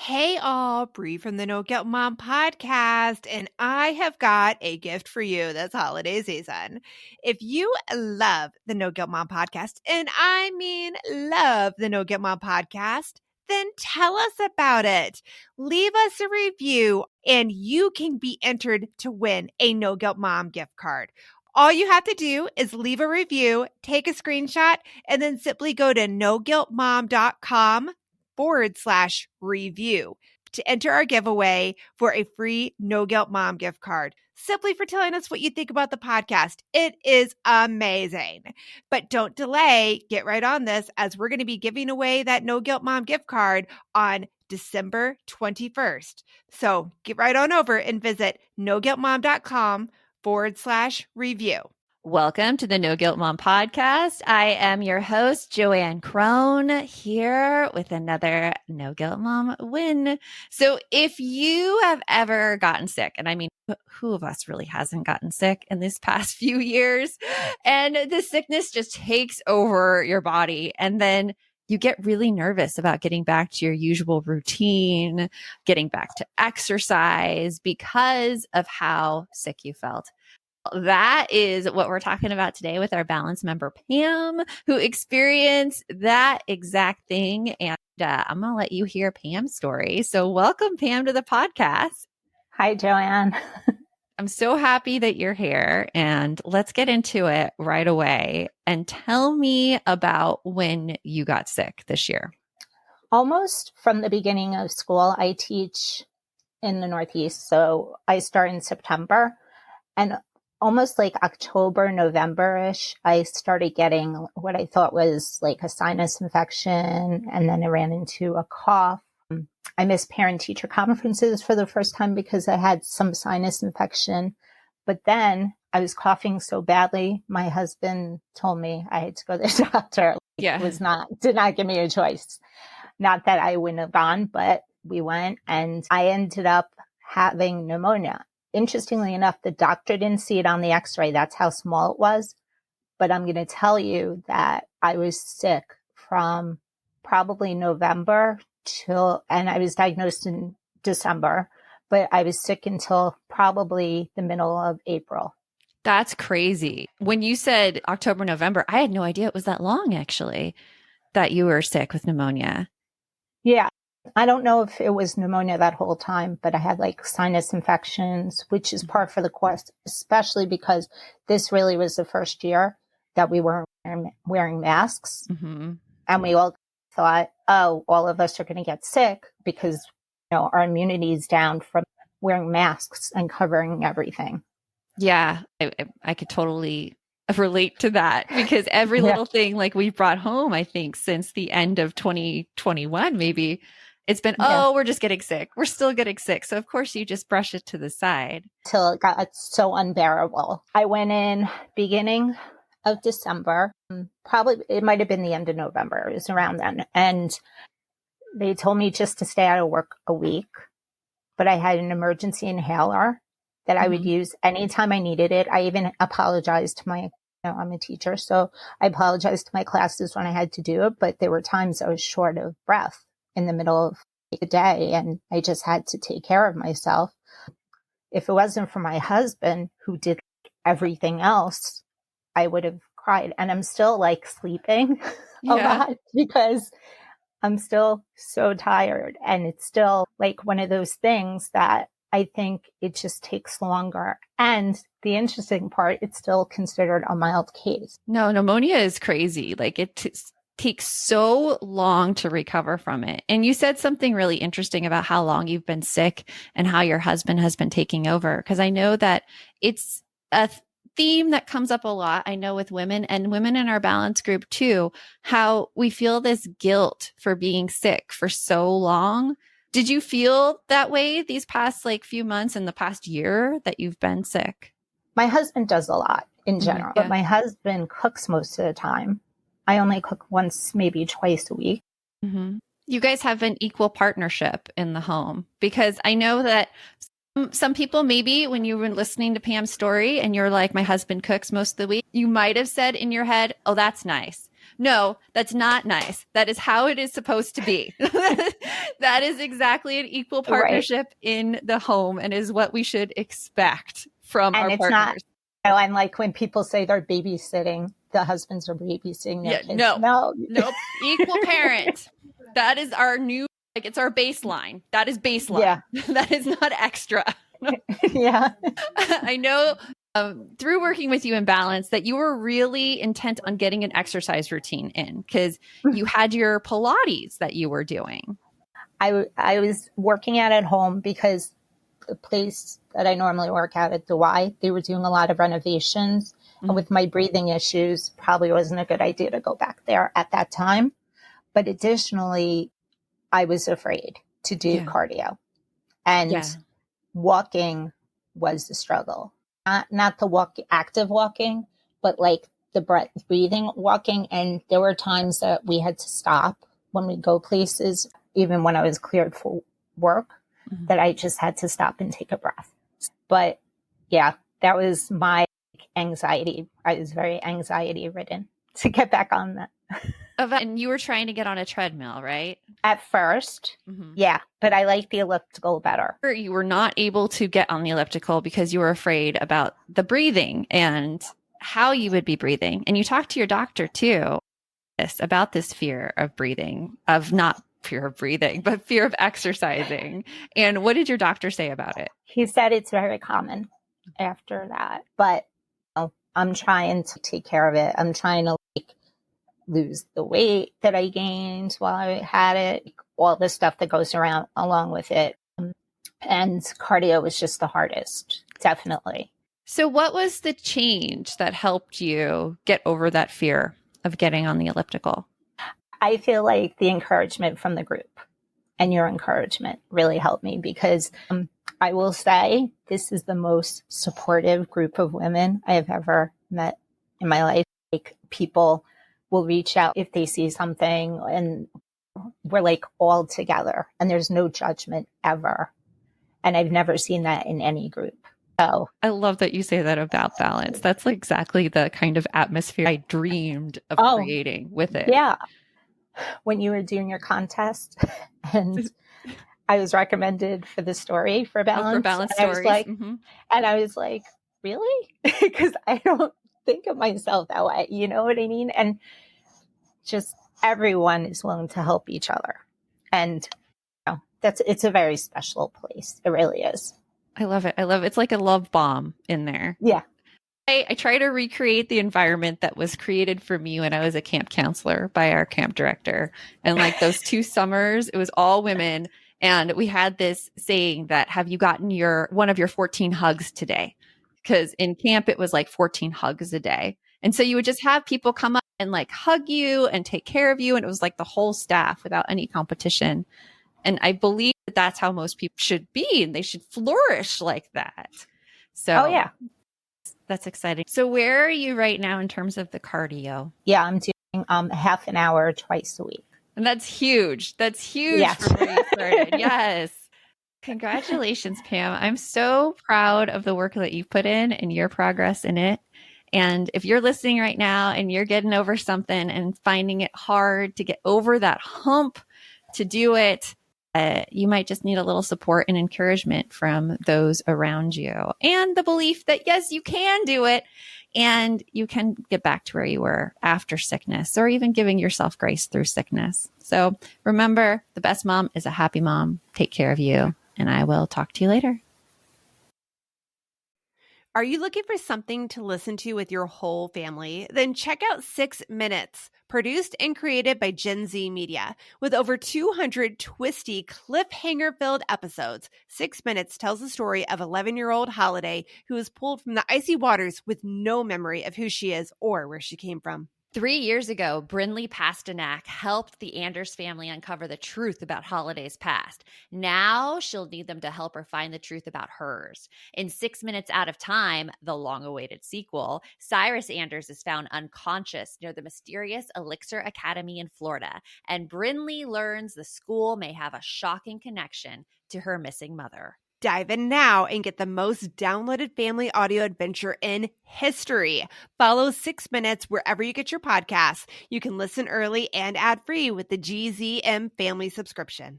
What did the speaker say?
Hey all, Bree from the No Guilt Mom podcast, and I have got a gift for you this holiday season. If you love the No Guilt Mom podcast, and I mean love the No Guilt Mom podcast, then tell us about it. Leave us a review, and you can be entered to win a No Guilt Mom gift card. All you have to do is leave a review, take a screenshot, and then simply go to noguiltmom.com/review to enter our giveaway for a free No Guilt Mom gift card, simply for telling us what you think about the podcast. It is amazing. But don't delay. Get right on this, as we're going to be giving away that No Guilt Mom gift card on December 21st. So get right on over and visit noguiltmom.com/review. Welcome to the No Guilt Mom podcast. I am your host, Joanne Crone, here with another No Guilt Mom win. So if you have ever gotten sick, and I mean, who of us really hasn't gotten sick in this past few years, and the sickness just takes over your body, and then you get really nervous about getting back to your usual routine, getting back to exercise because of how sick you felt. That is what we're talking about today with our balance member, Pam, who experienced that exact thing. And I'm going to let you hear Pam's story. So welcome, Pam, to the podcast. Hi, Joanne. I'm so happy that you're here, and let's get into it right away. And tell me about when you got sick this year. Almost from the beginning of school, I teach in the Northeast. So I start in September, and almost like October, November-ish, I started getting what I thought was like a sinus infection, and then I ran into a cough. I missed parent-teacher conferences for the first time because I had some sinus infection. But then I was coughing so badly, my husband told me I had to go to the doctor. Yeah. Did not give me a choice. Not that I wouldn't have gone, but we went, and I ended up having pneumonia. Interestingly enough, the doctor didn't see it on the x-ray. That's how small it was. But I'm going to tell you that I was sick from probably November and I was diagnosed in December, but I was sick until probably the middle of April. That's crazy. When you said October, November, I had no idea it was that long, actually, that you were sick with pneumonia. Yeah. I don't know if it was pneumonia that whole time, but I had like sinus infections, which is par for the course, especially because this really was the first year that we weren't wearing masks. Mm-hmm. And we all thought, oh, all of us are going to get sick because, our immunity is down from wearing masks and covering everything. Yeah, I could totally relate to that, because every little thing like we brought home, I think since the end of 2021, maybe it's been, we're just getting sick. We're still getting sick. So of course you just brush it to the side. Till it got so unbearable. I went in beginning of December. Probably it might have been the end of November. It was around then. And they told me just to stay out of work a week. But I had an emergency inhaler that I would use anytime I needed it. I even apologized to I'm a teacher, so I apologized to my classes when I had to do it. But there were times I was short of breath in the middle of the day, and I just had to take care of myself. If it wasn't for my husband, who did everything else, I would have cried. And I'm still like sleeping a lot because I'm still so tired. And it's still like one of those things that I think it just takes longer. And the interesting part, it's still considered a mild case. No, pneumonia is crazy. Like it takes so long to recover from it. And you said something really interesting about how long you've been sick and how your husband has been taking over. Because I know that it's a theme that comes up a lot, I know, with women and women in our balance group too, how we feel this guilt for being sick for so long. Did you feel that way these past few months in the past year that you've been sick? My husband does a lot in general, but my husband cooks most of the time. I only cook once, maybe twice a week. Mm-hmm. You guys have an equal partnership in the home, because I know that some people, maybe when you were listening to Pam's story and you're like, my husband cooks most of the week, you might have said in your head, oh, that's nice. No, that's not nice. That is how it is supposed to be. That is exactly an equal partnership in the home and is what we should expect from And our it's partners. not, and like when people say they're babysitting, the husbands are babysitting their kids. No. Nope. Equal parent. That is our new, like, it's our baseline. That is baseline. Yeah. That is not extra. Yeah. I know through working with you in Balance that you were really intent on getting an exercise routine in because you had your Pilates that you were doing. I was working out at home because the place that I normally work out at Douai, they were doing a lot of renovations. And with my breathing issues, probably wasn't a good idea to go back there at that time. But additionally, I was afraid to do cardio. And walking was the struggle. Not the active walking, but like the breathing walking. And there were times that we had to stop when we go places, even when I was cleared for work, that I just had to stop and take a breath. But yeah, that was my anxiety. I was very anxiety ridden to get back on that. And you were trying to get on a treadmill, right? At first, yeah, but I like the elliptical better. You were not able to get on the elliptical because you were afraid about the breathing and how you would be breathing. And you talked to your doctor too about this fear of breathing, of not fear of breathing, but fear of exercising. And what did your doctor say about it? He said it's very common after that, but I'm trying to take care of it. I'm trying to lose the weight that I gained while I had it, all the stuff that goes around along with it. And cardio was just the hardest, definitely. So what was the change that helped you get over that fear of getting on the elliptical? I feel like the encouragement from the group and your encouragement really helped me because I will say this is the most supportive group of women I have ever met in my life. Like, people will reach out if they see something and we're like all together and there's no judgment ever. And I've never seen that in any group. So I love that you say that about Balance. That's like exactly the kind of atmosphere I dreamed of creating with it. Yeah. When you were doing your contest and I was recommended for the story for Balance. For Balance and stories. And I was like, really? Because I don't think of myself that way. You know what I mean? And just everyone is willing to help each other. And it's a very special place. It really is. I love it. It's like a love bomb in there. Yeah. I try to recreate the environment that was created for me when I was a camp counselor by our camp director. And like those 2 summers, it was all women. And we had this saying that, have you gotten one of your 14 hugs today? Because in camp, it was like 14 hugs a day. And so you would just have people come up and like hug you and take care of you. And it was like the whole staff without any competition. And I believe that that's how most people should be. And they should flourish like that. So yeah. That's exciting. So where are you right now in terms of the cardio? Yeah, I'm doing half an hour twice a week. And that's huge. That's huge for where you started. Yes. Congratulations, Pam. I'm so proud of the work that you've put in and your progress in it. And if you're listening right now and you're getting over something and finding it hard to get over that hump to do it, you might just need a little support and encouragement from those around you and the belief that, yes, you can do it and you can get back to where you were after sickness or even giving yourself grace through sickness. So remember, the best mom is a happy mom. Take care of you, and I will talk to you later. Are you looking for something to listen to with your whole family? Then check out 6 Minutes, produced and created by Gen Z Media. With over 200 twisty, cliffhanger-filled episodes, 6 Minutes tells the story of 11-year-old Holiday, who is pulled from the icy waters with no memory of who she is or where she came from. 3 years ago, Brinley Pasternak helped the Anders family uncover the truth about Holiday's past. Now she'll need them to help her find the truth about hers. In 6 Minutes Out of Time, the long-awaited sequel, Cyrus Anders is found unconscious near the mysterious Elixir Academy in Florida, and Brinley learns the school may have a shocking connection to her missing mother. Dive in now and get the most downloaded family audio adventure in history. Follow 6 Minutes wherever you get your podcasts. You can listen early and ad-free with the GZM family subscription.